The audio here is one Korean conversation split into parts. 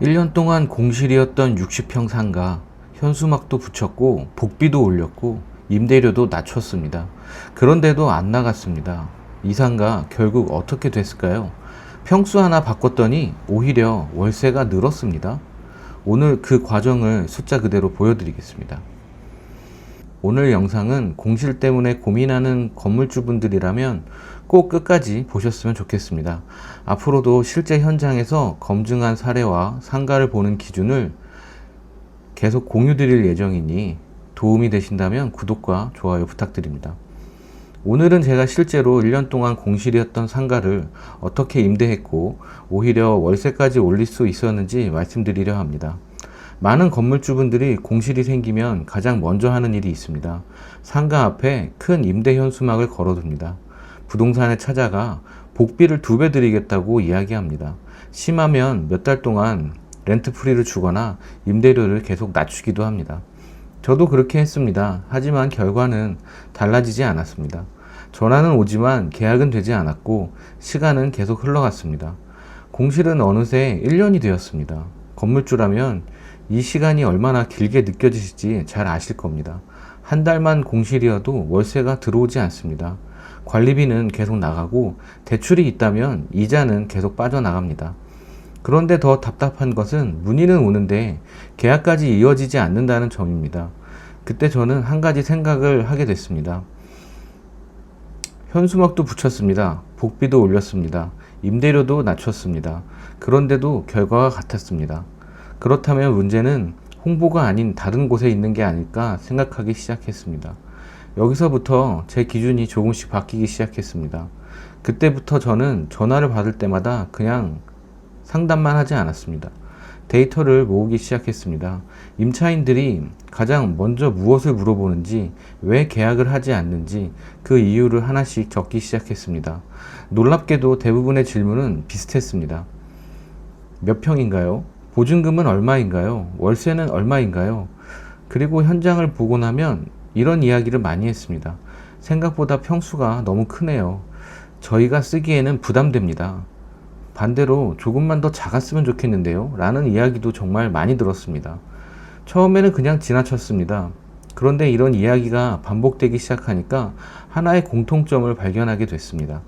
1년 동안 공실이었던 60평 상가, 현수막도 붙였고 복비도 올렸고 임대료도 낮췄습니다. 그런데도 안 나갔습니다. 이 상가 결국 어떻게 됐을까요? 평수 하나 바꿨더니 오히려 월세가 늘었습니다. 오늘 그 과정을 숫자 그대로 보여드리겠습니다. 오늘 영상은 공실 때문에 고민하는 건물주분들이라면 꼭 끝까지 보셨으면 좋겠습니다. 앞으로도 실제 현장에서 검증한 사례와 상가를 보는 기준을 계속 공유 드릴 예정이니 도움이 되신다면 구독과 좋아요 부탁드립니다. 오늘은 제가 실제로 1년 동안 공실이었던 상가를 어떻게 임대했고 오히려 월세까지 올릴 수 있었는지 말씀드리려 합니다. 많은 건물주분들이 공실이 생기면 가장 먼저 하는 일이 있습니다. 상가 앞에 큰 임대 현수막을 걸어둡니다. 부동산에 찾아가 복비를 2배 드리겠다고 이야기합니다. 심하면 몇 달 동안 렌트 프리를 주거나 임대료를 계속 낮추기도 합니다. 저도 그렇게 했습니다. 하지만 결과는 달라지지 않았습니다. 전화는 오지만 계약은 되지 않았고 시간은 계속 흘러갔습니다. 공실은 어느새 1년이 되었습니다. 건물주라면 이 시간이 얼마나 길게 느껴지실지 잘 아실 겁니다. 한 달만 공실이어도 월세가 들어오지 않습니다. 관리비는 계속 나가고 대출이 있다면 이자는 계속 빠져나갑니다. 그런데 더 답답한 것은 문의는 오는데 계약까지 이어지지 않는다는 점입니다. 그때 저는 한 가지 생각을 하게 됐습니다. 현수막도 붙였습니다. 복비도 올렸습니다. 임대료도 낮췄습니다. 그런데도 결과가 같았습니다. 그렇다면 문제는 홍보가 아닌 다른 곳에 있는 게 아닐까 생각하기 시작했습니다. 여기서부터 제 기준이 조금씩 바뀌기 시작했습니다. 그때부터 저는 전화를 받을 때마다 그냥 상담만 하지 않았습니다. 데이터를 모으기 시작했습니다. 임차인들이 가장 먼저 무엇을 물어보는지, 왜 계약을 하지 않는지 그 이유를 하나씩 적기 시작했습니다. 놀랍게도 대부분의 질문은 비슷했습니다. 몇 평인가요? 보증금은 얼마인가요? 월세는 얼마인가요? 그리고 현장을 보고 나면 이런 이야기를 많이 했습니다. 생각보다 평수가 너무 크네요. 저희가 쓰기에는 부담됩니다. 반대로 조금만 더 작았으면 좋겠는데요 라는 이야기도 정말 많이 들었습니다. 처음에는 그냥 지나쳤습니다. 그런데 이런 이야기가 반복되기 시작하니까 하나의 공통점을 발견하게 됐습니다.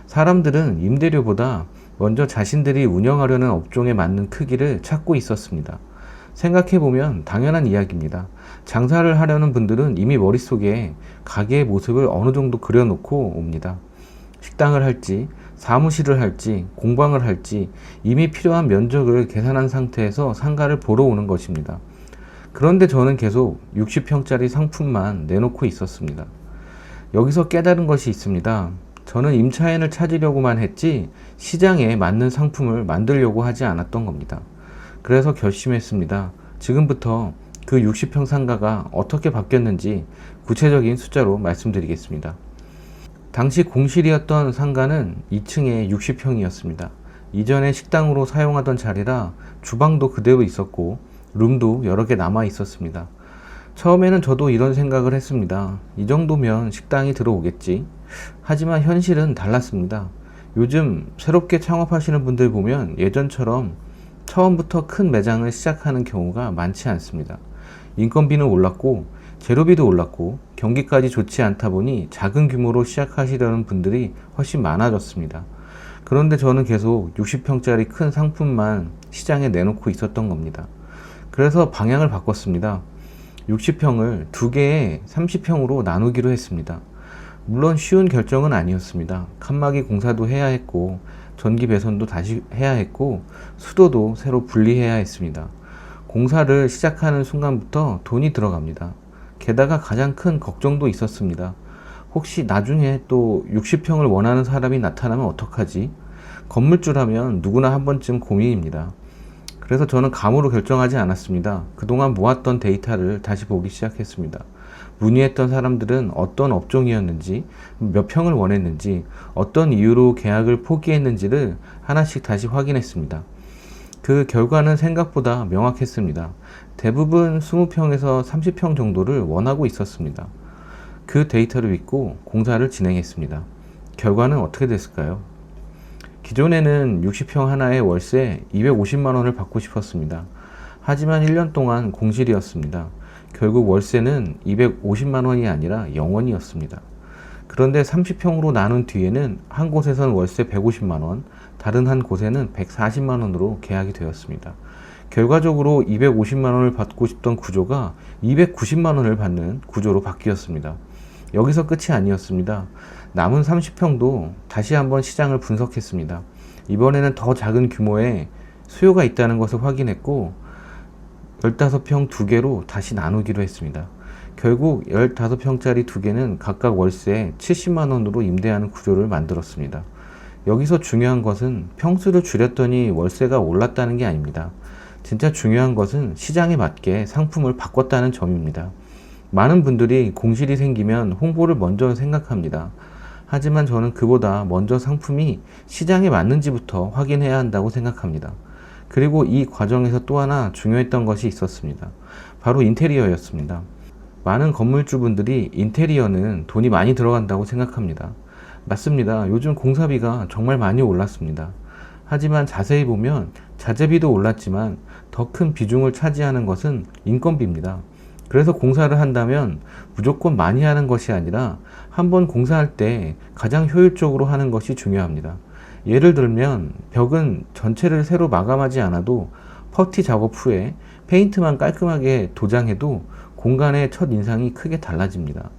사람들은 임대료보다 먼저 자신들이 운영하려는 업종에 맞는 크기를 찾고 있었습니다. 생각해보면 당연한 이야기입니다. 장사를 하려는 분들은 이미 머릿속에 가게의 모습을 어느 정도 그려놓고 옵니다. 식당을 할지, 사무실을 할지, 공방을 할지 이미 필요한 면적을 계산한 상태에서 상가를 보러 오는 것입니다. 그런데 저는 계속 60평짜리 상품만 내놓고 있었습니다. 여기서 깨달은 것이 있습니다. 저는 임차인을 찾으려고만 했지 시장에 맞는 상품을 만들려고 하지 않았던 겁니다. 그래서 결심했습니다. 지금부터 그 60평 상가가 어떻게 바뀌었는지 구체적인 숫자로 말씀드리겠습니다. 당시 공실이었던 상가는 2층에 60평이었습니다. 이전에 식당으로 사용하던 자리라 주방도 그대로 있었고 룸도 여러 개 남아 있었습니다. 처음에는 저도 이런 생각을 했습니다. 이 정도면 식당이 들어오겠지. 하지만 현실은 달랐습니다. 요즘 새롭게 창업하시는 분들 보면 예전처럼 처음부터 큰 매장을 시작하는 경우가 많지 않습니다. 인건비는 올랐고 재료비도 올랐고 경기까지 좋지 않다 보니 작은 규모로 시작하시려는 분들이 훨씬 많아졌습니다. 그런데 저는 계속 60평짜리 큰 상품만 시장에 내놓고 있었던 겁니다. 그래서 방향을 바꿨습니다. 60평을 2개의 30평으로 나누기로 했습니다. 물론 쉬운 결정은 아니었습니다. 칸막이 공사도 해야 했고 전기 배선도 다시 해야 했고 수도도 새로 분리해야 했습니다. 공사를 시작하는 순간부터 돈이 들어갑니다. 게다가 가장 큰 걱정도 있었습니다. 혹시 나중에 또 60평을 원하는 사람이 나타나면 어떡하지? 건물주라면 누구나 한 번쯤 고민입니다. 그래서 저는 감으로 결정하지 않았습니다. 그동안 모았던 데이터를 다시 보기 시작했습니다. 문의했던 사람들은 어떤 업종이었는지, 몇 평을 원했는지, 어떤 이유로 계약을 포기했는지를 하나씩 다시 확인했습니다. 그 결과는 생각보다 명확했습니다. 대부분 20평에서 30평 정도를 원하고 있었습니다. 그 데이터를 믿고 공사를 진행했습니다. 결과는 어떻게 됐을까요? 기존에는 60평 하나에 월세 250만 원을 받고 싶었습니다. 하지만 1년 동안 공실이었습니다. 결국 월세는 250만 원이 아니라 0원이었습니다. 그런데 30평으로 나눈 뒤에는 한 곳에선 월세 150만 원, 다른 한 곳에는 140만 원으로 계약이 되었습니다. 결과적으로 250만 원을 받고 싶던 구조가 290만 원을 받는 구조로 바뀌었습니다. 여기서 끝이 아니었습니다. 남은 30평도 다시 한번 시장을 분석했습니다. 이번에는 더 작은 규모의 수요가 있다는 것을 확인했고 15평 2개로 다시 나누기로 했습니다. 결국 15평짜리 2개는 각각 월세 70만 원으로 임대하는 구조를 만들었습니다. 여기서 중요한 것은 평수를 줄였더니 월세가 올랐다는 게 아닙니다. 진짜 중요한 것은 시장에 맞게 상품을 바꿨다는 점입니다. 많은 분들이 공실이 생기면 홍보를 먼저 생각합니다. 하지만 저는 그보다 먼저 상품이 시장에 맞는지부터 확인해야 한다고 생각합니다. 그리고 이 과정에서 또 하나 중요했던 것이 있었습니다. 바로 인테리어였습니다. 많은 건물주분들이 인테리어는 돈이 많이 들어간다고 생각합니다. 맞습니다. 요즘 공사비가 정말 많이 올랐습니다. 하지만 자세히 보면 자재비도 올랐지만 더 큰 비중을 차지하는 것은 인건비입니다. 그래서 공사를 한다면 무조건 많이 하는 것이 아니라 한번 공사할 때 가장 효율적으로 하는 것이 중요합니다. 예를 들면 벽은 전체를 새로 마감하지 않아도 퍼티 작업 후에 페인트만 깔끔하게 도장해도 공간의 첫 인상이 크게 달라집니다.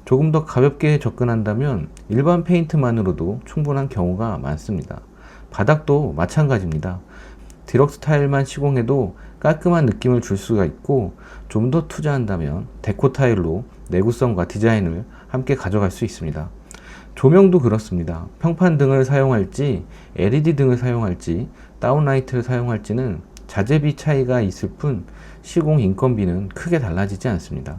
조금 더 가볍게 접근한다면 일반 페인트만으로도 충분한 경우가 많습니다. 바닥도 마찬가지입니다. 디럭스 타일만 시공해도 깔끔한 느낌을 줄 수가 있고 좀 더 투자한다면 데코 타일로 내구성과 디자인을 함께 가져갈 수 있습니다. 조명도 그렇습니다. 평판등을 사용할지 LED 등을 사용할지 다운라이트를 사용할지는 자재비 차이가 있을 뿐 시공 인건비는 크게 달라지지 않습니다.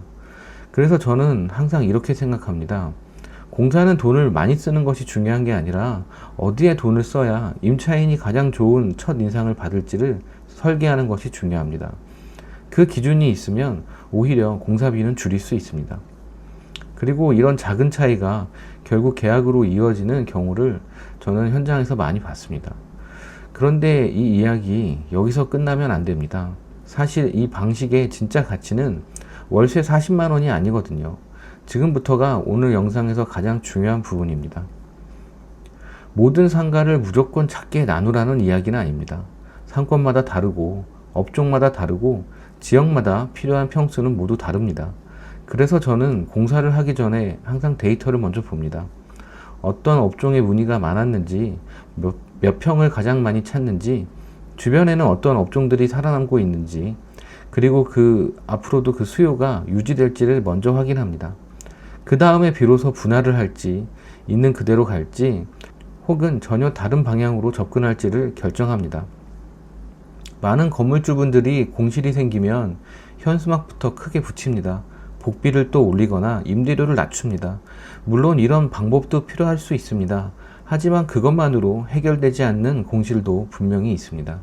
그래서 저는 항상 이렇게 생각합니다. 공사는 돈을 많이 쓰는 것이 중요한 게 아니라 어디에 돈을 써야 임차인이 가장 좋은 첫 인상을 받을지를 설계하는 것이 중요합니다. 그 기준이 있으면 오히려 공사비는 줄일 수 있습니다. 그리고 이런 작은 차이가 결국 계약으로 이어지는 경우를 저는 현장에서 많이 봤습니다. 그런데 이 이야기 여기서 끝나면 안 됩니다. 사실 이 방식의 진짜 가치는 월세 40만 원이 아니거든요. 지금부터가 오늘 영상에서 가장 중요한 부분입니다. 모든 상가를 무조건 작게 나누라는 이야기는 아닙니다. 상권마다 다르고 업종마다 다르고 지역마다 필요한 평수는 모두 다릅니다. 그래서 저는 공사를 하기 전에 항상 데이터를 먼저 봅니다. 어떤 업종의 문의가 많았는지, 몇 평을 가장 많이 찾는지, 주변에는 어떤 업종들이 살아남고 있는지, 그리고 앞으로도 그 수요가 유지될지를 먼저 확인합니다. 그 다음에 비로소 분할을 할지, 있는 그대로 갈지, 혹은 전혀 다른 방향으로 접근할지를 결정합니다. 많은 건물주분들이 공실이 생기면 현수막부터 크게 붙입니다. 복비를 또 올리거나 임대료를 낮춥니다. 물론 이런 방법도 필요할 수 있습니다. 하지만 그것만으로 해결되지 않는 공실도 분명히 있습니다.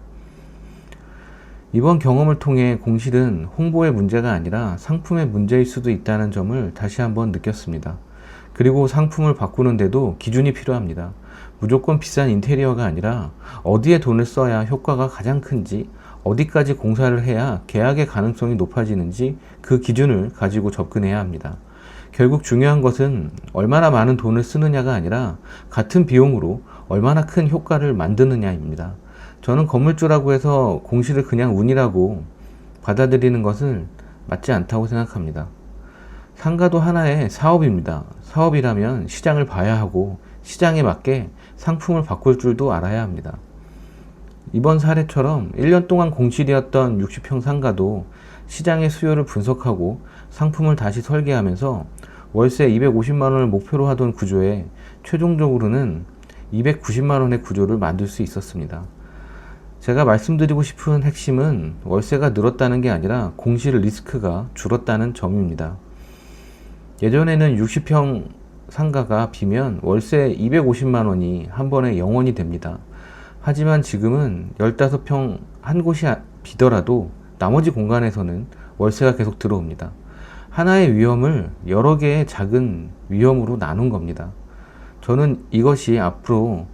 이번 경험을 통해 공실은 홍보의 문제가 아니라 상품의 문제일 수도 있다는 점을 다시 한번 느꼈습니다. 그리고 상품을 바꾸는데도 기준이 필요합니다. 무조건 비싼 인테리어가 아니라 어디에 돈을 써야 효과가 가장 큰지, 어디까지 공사를 해야 계약의 가능성이 높아지는지 그 기준을 가지고 접근해야 합니다. 결국 중요한 것은 얼마나 많은 돈을 쓰느냐가 아니라 같은 비용으로 얼마나 큰 효과를 만드느냐입니다. 저는 건물주라고 해서 공실을 그냥 운이라고 받아들이는 것은 맞지 않다고 생각합니다. 상가도 하나의 사업입니다. 사업이라면 시장을 봐야 하고 시장에 맞게 상품을 바꿀 줄도 알아야 합니다. 이번 사례처럼 1년 동안 공실이었던 60평 상가도 시장의 수요를 분석하고 상품을 다시 설계하면서 월세 250만 원을 목표로 하던 구조에 최종적으로는 290만 원의 구조를 만들 수 있었습니다. 제가 말씀드리고 싶은 핵심은 월세가 늘었다는 게 아니라 공실 리스크가 줄었다는 점입니다. 예전에는 60평 상가가 비면 월세 250만 원이 한 번에 0원이 됩니다. 하지만 지금은 15평 한 곳이 비더라도 나머지 공간에서는 월세가 계속 들어옵니다. 하나의 위험을 여러 개의 작은 위험으로 나눈 겁니다. 저는 이것이 앞으로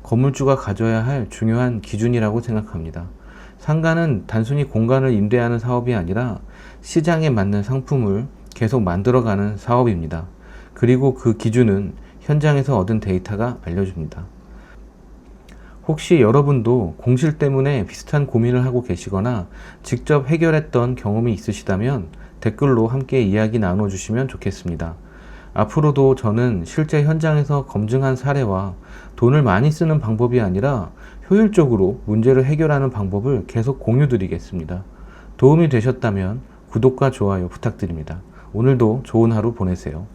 건물주가 가져야 할 중요한 기준이라고 생각합니다. 상가는 단순히 공간을 임대하는 사업이 아니라 시장에 맞는 상품을 계속 만들어가는 사업입니다. 그리고 그 기준은 현장에서 얻은 데이터가 알려줍니다. 혹시 여러분도 공실 때문에 비슷한 고민을 하고 계시거나 직접 해결했던 경험이 있으시다면 댓글로 함께 이야기 나눠주시면 좋겠습니다. 앞으로도 저는 실제 현장에서 검증한 사례와 돈을 많이 쓰는 방법이 아니라 효율적으로 문제를 해결하는 방법을 계속 공유드리겠습니다. 도움이 되셨다면 구독과 좋아요 부탁드립니다. 오늘도 좋은 하루 보내세요.